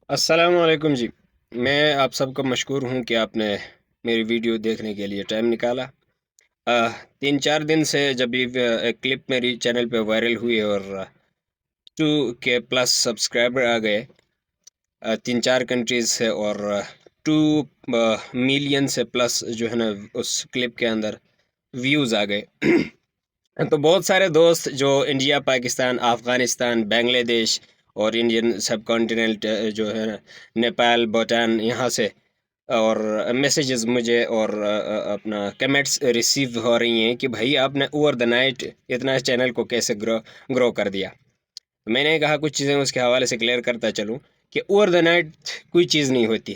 السلام علیکم جی۔ میں آپ سب کا مشکور ہوں کہ آپ نے میری ویڈیو دیکھنے کے لیے ٹائم نکالا۔ 3-4 دن سے جب یہ ایک کلپ میری چینل پہ وائرل ہوئی اور 2K+ سبسکرائبر آ گئے 3-4 کنٹریز سے، اور 2 ملین سے پلس جو ہے نا اس کلپ کے اندر ویوز آ گئے۔ تو بہت سارے دوست جو انڈیا، پاکستان، افغانستان، بنگلہ دیش اور انڈین سب کانٹیننٹ جو ہے نا نیپال، بھوٹان، یہاں سے اور میسیجز مجھے اور اپنا کمنٹس ریسیو ہو رہی ہیں کہ بھائی آپ نے اوور دا نائٹ اتنا چینل کو کیسے گرو کر دیا۔ میں نے کہا کچھ چیزیں اس کے حوالے سے کلیئر کرتا چلوں کہ اوور دا نائٹ کوئی چیز نہیں ہوتی۔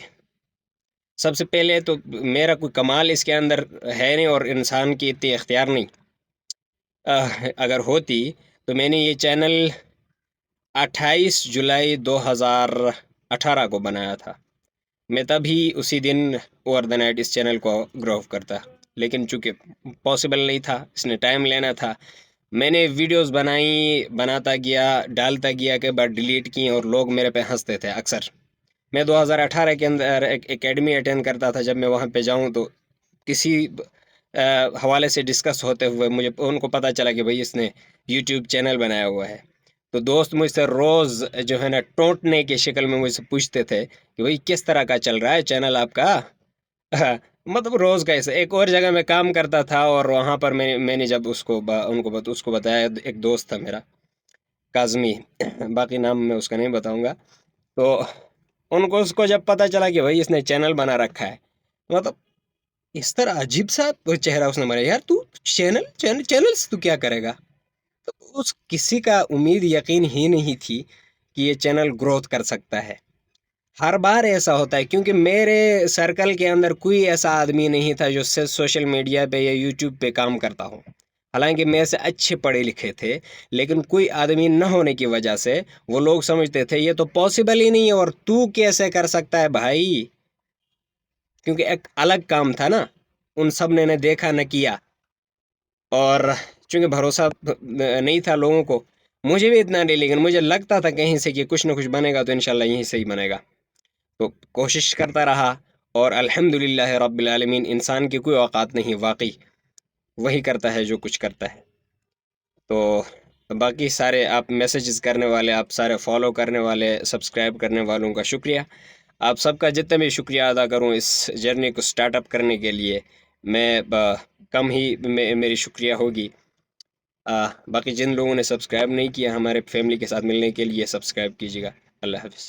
سب سے پہلے تو میرا کوئی کمال اس کے اندر ہے نہیں، اور انسان کی اتنی اختیار نہیں۔ اگر ہوتی تو میں نے یہ چینل 28 جولائی 2018 کو بنایا تھا۔ میں تبھی اسی دن اوور دا نائٹ اس چینل کو گرو کرتا، لیکن چونکہ پاسبل نہیں تھا، اس نے ٹائم لینا تھا۔ میں نے ویڈیوز بناتا گیا، ڈالتا گیا، کہ بعد ڈیلیٹ کی، اور لوگ میرے پہ ہنستے تھے اکثر۔ میں 2018 کے اندر ایک اکیڈمی اٹینڈ کرتا تھا، جب میں وہاں پہ جاؤں تو کسی حوالے سے ڈسکس ہوتے ہوئے مجھے ان کو پتہ چلا کہ بھئی اس نے یوٹیوب چینل بنایا ہوا ہے۔ تو دوست مجھ سے روز جو ہے نا ٹونٹنے کی شکل میں مجھ سے پوچھتے تھے کہ بھئی کس طرح کا چل رہا ہے چینل آپ کا؟ مطلب روز کا ایسا۔ ایک اور جگہ میں کام کرتا تھا، اور وہاں پر میں نے جب اس کو بتایا، ایک دوست تھا میرا کاظمی، باقی نام میں اس کا نہیں بتاؤں گا، تو اس کو جب پتہ چلا کہ بھئی اس نے چینل بنا رکھا ہے، مطلب اس طرح عجیب سا چہرہ اس نے مارا، یار تو چینل سے تو کیا کرے گا؟ تو اس کسی کا امید یقین ہی نہیں تھی کہ یہ چینل گروتھ کر سکتا ہے۔ ہر بار ایسا ہوتا ہے، کیونکہ میرے سرکل کے اندر کوئی ایسا آدمی نہیں تھا جو سوشل میڈیا پہ یا یوٹیوب پہ کام کرتا ہو۔ حالانکہ میں سے اچھے پڑھے لکھے تھے، لیکن کوئی آدمی نہ ہونے کی وجہ سے وہ لوگ سمجھتے تھے یہ تو پاسبل ہی نہیں ہے، اور تو کیسے کر سکتا ہے بھائی؟ کیونکہ ایک الگ کام تھا نا، ان سب نے دیکھا نہ کیا، اور چونکہ بھروسہ نہیں تھا لوگوں کو، مجھے بھی اتنا نہیں، لیکن مجھے لگتا تھا کہیں سے کہ کچھ نہ کچھ بنے گا تو انشاءاللہ یہیں سے ہی بنے گا۔ تو کوشش کرتا رہا، اور الحمدللہ رب العالمین، انسان کی کوئی اوقات نہیں، واقعی وہی کرتا ہے جو کچھ کرتا ہے۔ تو باقی سارے آپ میسیجز کرنے والے، آپ سارے فالو کرنے والے، سبسکرائب کرنے والوں کا شکریہ۔ آپ سب کا جتنا بھی شکریہ ادا کروں اس جرنی کو سٹارٹ اپ کرنے کے لیے، میں کم ہی میری شکریہ ہوگی۔ باقی جن لوگوں نے سبسکرائب نہیں کیا، ہمارے فیملی کے ساتھ ملنے کے لیے سبسکرائب کیجیے گا۔ اللہ حافظ۔